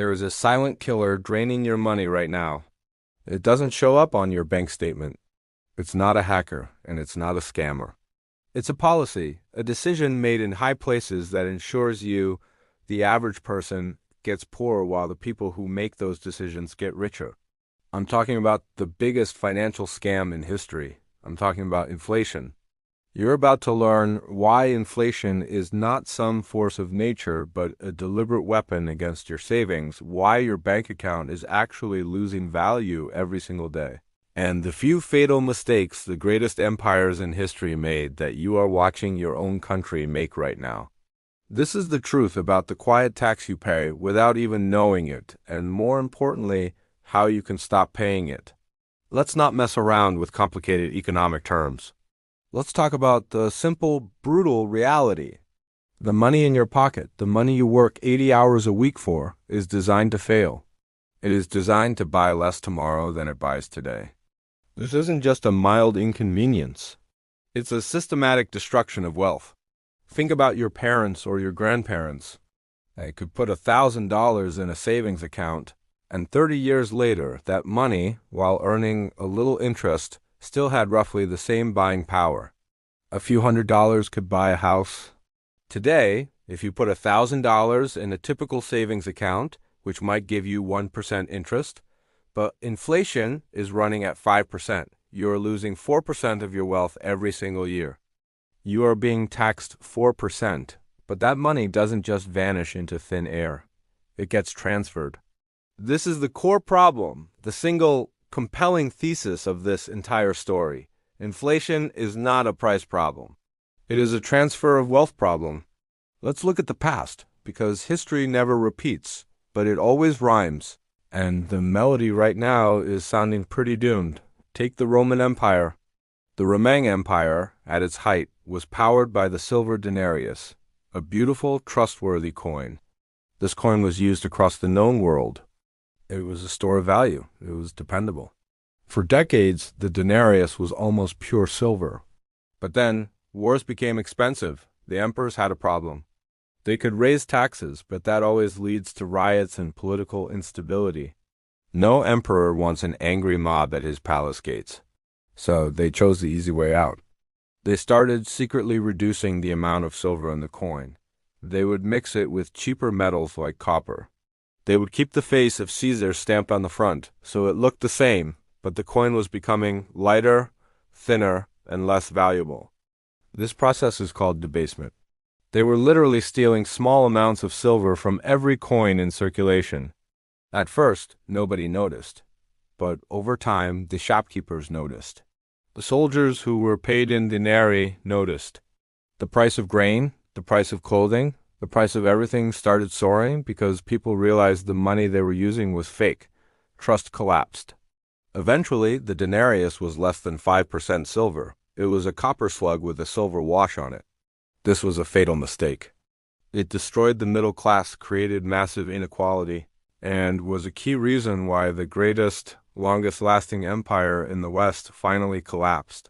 There is a silent killer draining your money right now. It doesn't show up on your bank statement. It's not a hacker, and it's not a scammer. It's a policy, a decision made in high places that ensures you, the average person, gets poorer while the people who make those decisions get richer. I'm talking about the biggest financial scam in history. I'm talking about inflation. You're about to learn why inflation is not some force of nature, but a deliberate weapon against your savings, why your bank account is actually losing value every single day, and the few fatal mistakes the greatest empires in history made that you are watching your own country make right now. This is the truth about the quiet tax you pay without even knowing it, and more importantly, how you can stop paying it. Let's not mess around with complicated economic terms. Let's talk about the simple, brutal reality. The money in your pocket, the money you work 80 hours a week for, is designed to fail. It is designed to buy less tomorrow than it buys today. This isn't just a mild inconvenience. It's a systematic destruction of wealth. Think about your parents or your grandparents. They could put $1,000 in a savings account, and 30 years later, that money, while earning a little interest, still had roughly the same buying power. A few $100s could buy a house. Today, if you put $1,000 in a typical savings account, which might give you 1% interest, but inflation is running at 5%, you are losing 4% of your wealth every single year. You are being taxed 4%, but that money doesn't just vanish into thin air. It gets transferred. This is the core problem, the single compelling thesis of this entire story. Inflation is not a price problem. It is a transfer of wealth problem. Let's look at the past, because history never repeats, but it always rhymes. And the melody right now is sounding pretty doomed. Take the Roman Empire. The Roman Empire, at its height, was powered by the silver denarius, a beautiful, trustworthy coin. This coin was used across the known world. It was a store of value. It was dependable. For decades, the denarius was almost pure silver. But then, wars became expensive. The emperors had a problem. They could raise taxes, but that always leads to riots and political instability. No emperor wants an angry mob at his palace gates. So they chose the easy way out. They started secretly reducing the amount of silver in the coin. They would mix it with cheaper metals like copper. They would keep the face of Caesar stamped on the front, so it looked the same, but the coin was becoming lighter, thinner, and less valuable. This process is called debasement. They were literally stealing small amounts of silver from every coin in circulation. At first, nobody noticed, but over time, the shopkeepers noticed. The soldiers who were paid in denarii noticed. The price of grain, the price of clothing, the price of everything started soaring because people realized the money they were using was fake. Trust collapsed. Eventually, the denarius was less than 5% silver. It was a copper slug with a silver wash on it. This was a fatal mistake. It destroyed the middle class, created massive inequality, and was a key reason why the greatest, longest-lasting empire in the West finally collapsed.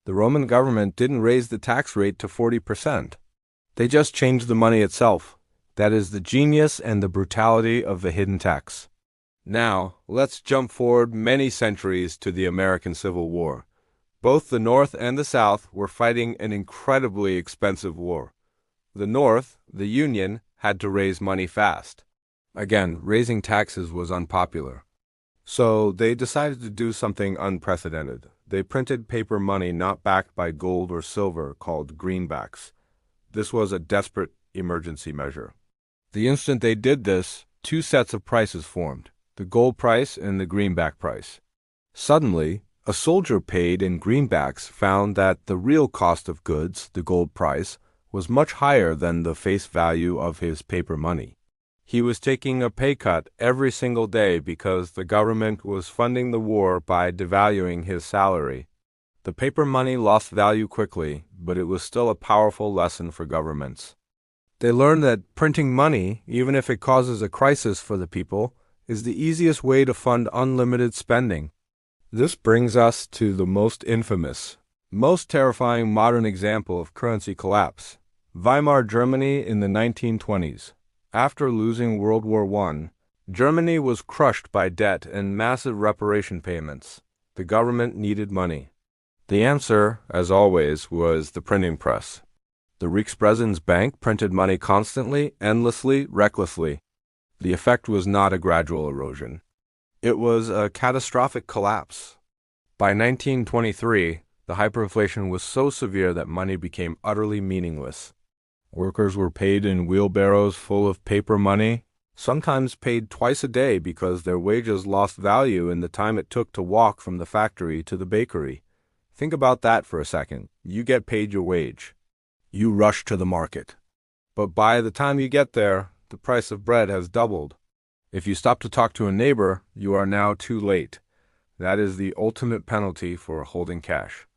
The Roman government didn't raise the tax rate to 40%. They just changed the money itself. That is the genius and the brutality of the hidden tax. Now, let's jump forward many centuries to the American Civil War. Both the North and the South were fighting an incredibly expensive war. The North, the Union, had to raise money fast. Again, raising taxes was unpopular. So they decided to do something unprecedented. They printed paper money not backed by gold or silver called greenbacks. This was a desperate emergency measure. The instant they did this, two sets of prices formed, the gold price and the greenback price. Suddenly, a soldier paid in greenbacks found that the real cost of goods, the gold price, was much higher than the face value of his paper money. He was taking a pay cut every single day because the government was funding the war by devaluing his salary. The paper money lost value quickly, but it was still a powerful lesson for governments. They learned that printing money, even if it causes a crisis for the people, is the easiest way to fund unlimited spending. This brings us to the most infamous, most terrifying modern example of currency collapse, Weimar Germany in the 1920s. After losing World War I, Germany was crushed by debt and massive reparation payments. The government needed money. The answer, as always, was the printing press. The Reichspräsenzbank printed money constantly, endlessly, recklessly. The effect was not a gradual erosion. It was a catastrophic collapse. By 1923, the hyperinflation was so severe that money became utterly meaningless. Workers were paid in wheelbarrows full of paper money, sometimes paid twice a day because their wages lost value in the time it took to walk from the factory to the bakery. Think about that for a second. You get paid your wage. You rush to the market. But by the time you get there, the price of bread has doubled. If you stop to talk to a neighbor, you are now too late. That is the ultimate penalty for holding cash.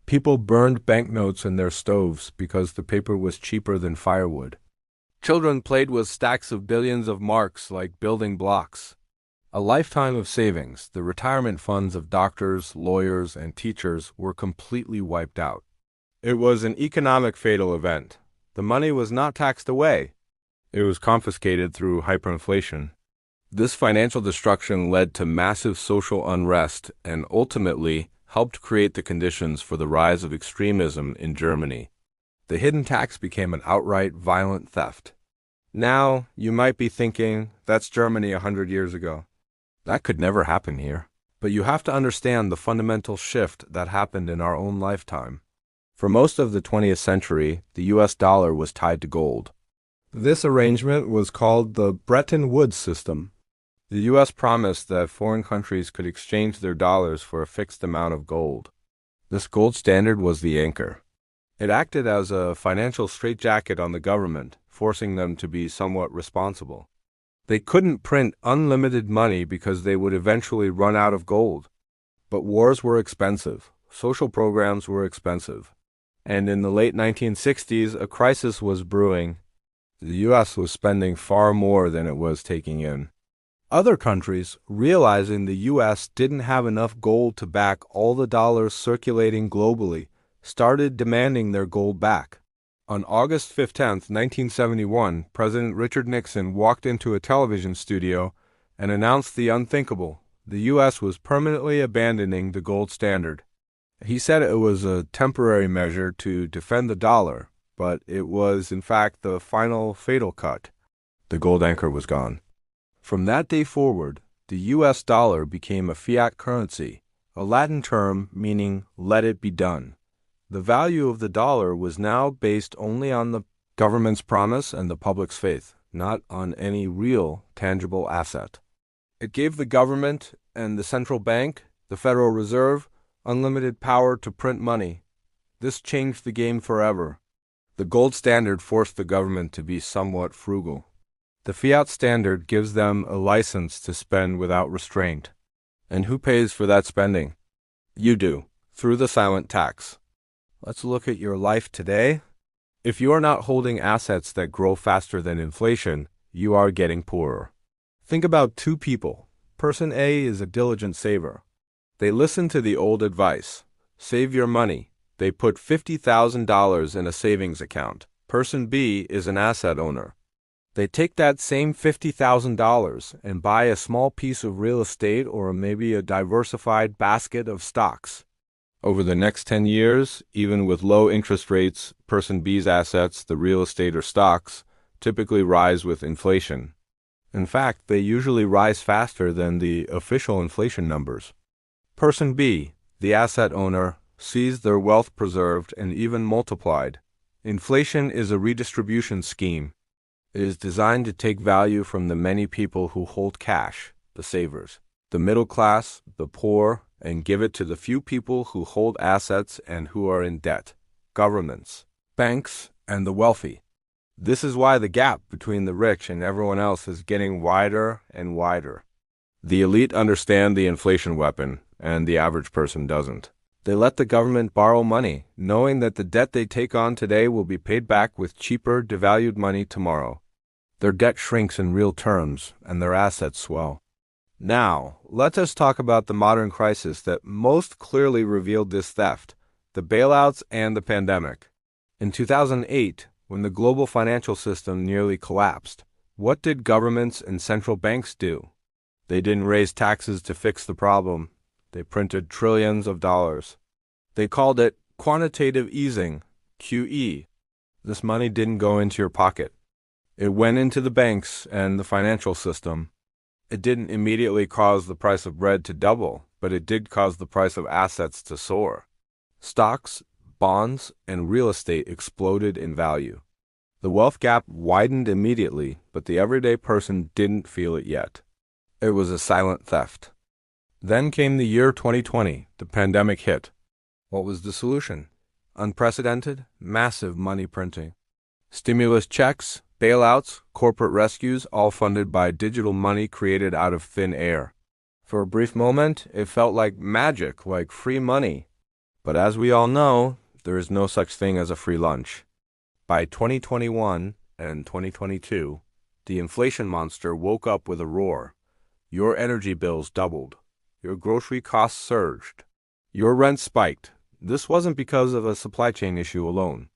People burned banknotes in their stoves because the paper was cheaper than firewood. Children played with stacks of billions of marks like building blocks. A lifetime of savings, the retirement funds of doctors, lawyers, and teachers were completely wiped out. It was an economic fatal event. The money was not taxed away. It was confiscated through hyperinflation. This financial destruction led to massive social unrest and ultimately helped create the conditions for the rise of extremism in Germany. The hidden tax became an outright violent theft. Now, you might be thinking, that's Germany 100 years ago. That could never happen here. But you have to understand the fundamental shift that happened in our own lifetime. For most of the 20th century, the US dollar was tied to gold. This arrangement was called the Bretton Woods system. The US promised that foreign countries could exchange their dollars for a fixed amount of gold. This gold standard was the anchor. It acted as a financial straitjacket on the government, forcing them to be somewhat responsible. They couldn't print unlimited money because they would eventually run out of gold. But wars were expensive, social programs were expensive, and in the late 1960s, a crisis was brewing. The US was spending far more than it was taking in. Other countries, realizing the US didn't have enough gold to back all the dollars circulating globally, started demanding their gold back. On August 15, 1971, President Richard Nixon walked into a television studio and announced the unthinkable. The U.S. was permanently abandoning the gold standard. He said it was a temporary measure to defend the dollar, but it was, in fact, the final fatal cut. The gold anchor was gone. From that day forward, the U.S. dollar became a fiat currency, a Latin term meaning "let it be done." The value of the dollar was now based only on the government's promise and the public's faith, not on any real, tangible asset. It gave the government and the central bank, the Federal Reserve, unlimited power to print money. This changed the game forever. The gold standard forced the government to be somewhat frugal. The fiat standard gives them a license to spend without restraint. And who pays for that spending? You do, through the silent tax. Let's look at your life today. If you are not holding assets that grow faster than inflation, you are getting poorer. Think about two people. Person A is a diligent saver. They listen to the old advice. Save your money. They put $50,000 in a savings account. Person B is an asset owner. They take that same $50,000 and buy a small piece of real estate or maybe a diversified basket of stocks. Over the next 10 years, even with low interest rates, person B's assets, the real estate or stocks, typically rise with inflation. In fact, they usually rise faster than the official inflation numbers. Person B, the asset owner, sees their wealth preserved and even multiplied. Inflation is a redistribution scheme. It is designed to take value from the many people who hold cash, the savers, the middle class, the poor, and give it to the few people who hold assets and who are in debt, governments, banks, and the wealthy. This is why the gap between the rich and everyone else is getting wider and wider. The elite understand the inflation weapon, and the average person doesn't. They let the government borrow money, knowing that the debt they take on today will be paid back with cheaper, devalued money tomorrow. Their debt shrinks in real terms, and their assets swell. Now, let us talk about the modern crisis that most clearly revealed this theft, the bailouts and the pandemic. In 2008, when the global financial system nearly collapsed, What did governments and central banks do? They didn't raise taxes to fix the problem. They printed trillions of dollars. They called it quantitative easing, QE. This money didn't go into your pocket. It went into the banks and the financial system. It didn't immediately cause the price of bread to double, but it did cause the price of assets to soar. Stocks, bonds, and real estate exploded in value. The wealth gap widened immediately, but the everyday person didn't feel it yet. It was a silent theft. Then came the year 2020. The pandemic hit. What was the solution? Unprecedented, massive money printing. Stimulus checks, bailouts, corporate rescues, all funded by digital money created out of thin air. For a brief moment, it felt like magic, like free money. But as we all know, there is no such thing as a free lunch. By 2021 and 2022, the inflation monster woke up with a roar. Your energy bills doubled. Your grocery costs surged. Your rent spiked. This wasn't because of a supply chain issue alone.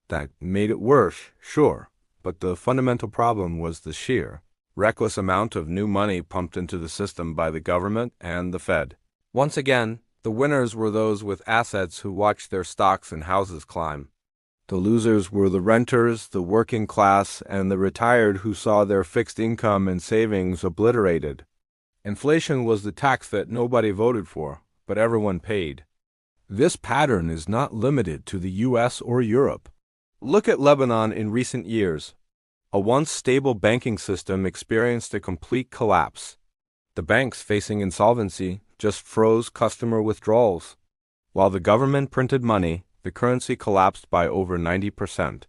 That made it worse, sure, but the fundamental problem was the sheer, reckless amount of new money pumped into the system by the government and the Fed. Once again, the winners were those with assets who watched their stocks and houses climb. The losers were the renters, the working class, and the retired who saw their fixed income and savings obliterated. Inflation was the tax that nobody voted for, but everyone paid. This pattern is not limited to the US or Europe. Look at Lebanon in recent years. A once stable banking system experienced a complete collapse. The banks facing insolvency just froze customer withdrawals. While the government printed money, the currency collapsed by over 90%.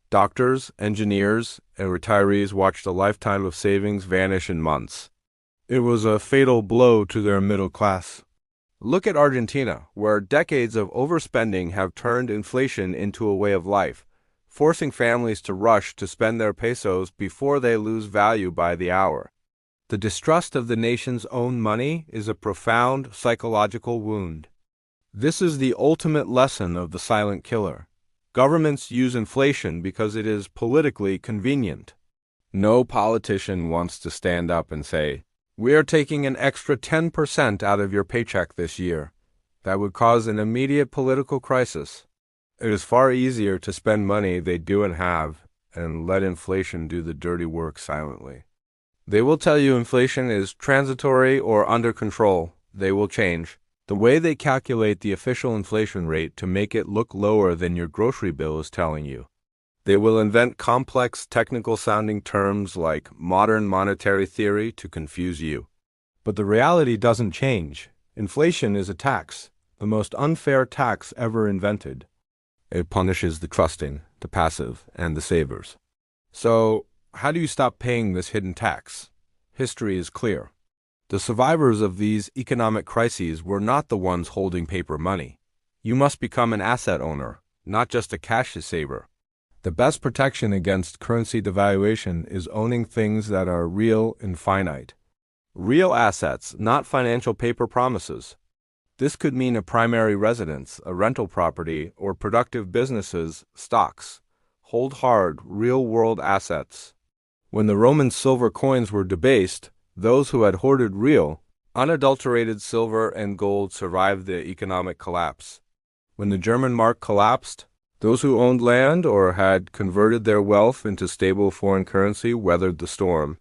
Doctors, engineers, and retirees watched a lifetime of savings vanish in months. It was a fatal blow to their middle class. Look at Argentina, where decades of overspending have turned inflation into a way of life, forcing families to rush to spend their pesos before they lose value by the hour. The distrust of the nation's own money is a profound psychological wound. This is the ultimate lesson of the silent killer. Governments use inflation because it is politically convenient. No politician wants to stand up and say, "We are taking an extra 10% out of your paycheck this year." That would cause an immediate political crisis. It is far easier to spend money they do and have and let inflation do the dirty work silently. They will tell you inflation is transitory or under control. They will change. The way they calculate the official inflation rate to make it look lower than your grocery bill is telling you. They will invent complex technical-sounding terms like modern monetary theory to confuse you. But the reality doesn't change. Inflation is a tax, the most unfair tax ever invented. It punishes the trusting, the passive, and the savers. So, how do you stop paying this hidden tax? History is clear. The survivors of these economic crises were not the ones holding paper money. You must become an asset owner, not just a cash saver. The best protection against currency devaluation is owning things that are real and finite. Real assets, not financial paper promises. This could mean a primary residence, a rental property, or productive businesses, stocks. Hold hard, real-world assets. When the Roman silver coins were debased, those who had hoarded real, unadulterated silver and gold survived the economic collapse. When the German mark collapsed, those who owned land or had converted their wealth into stable foreign currency weathered the storm.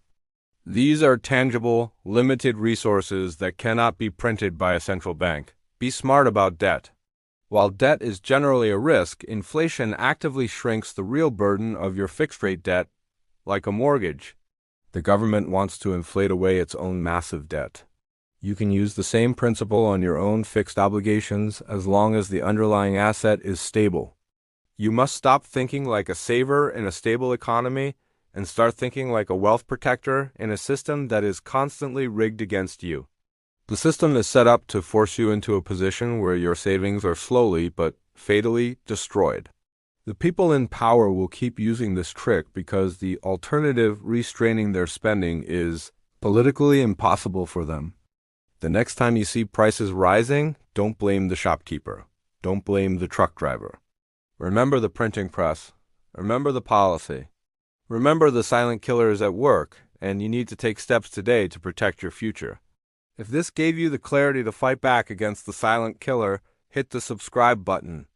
These are tangible, limited resources that cannot be printed by a central bank. Be smart about debt. While debt is generally a risk, inflation actively shrinks the real burden of your fixed-rate debt, like a mortgage. The government wants to inflate away its own massive debt. You can use the same principle on your own fixed obligations as long as the underlying asset is stable. You must stop thinking like a saver in a stable economy and start thinking like a wealth protector in a system that is constantly rigged against you. The system is set up to force you into a position where your savings are slowly but fatally destroyed. The people in power will keep using this trick because the alternative, restraining their spending, is politically impossible for them. The next time you see prices rising, don't blame the shopkeeper. Don't blame the truck driver. Remember the printing press. Remember the policy. Remember, the silent killer is at work, and you need to take steps today to protect your future. If this gave you the clarity to fight back against the silent killer, hit the subscribe button.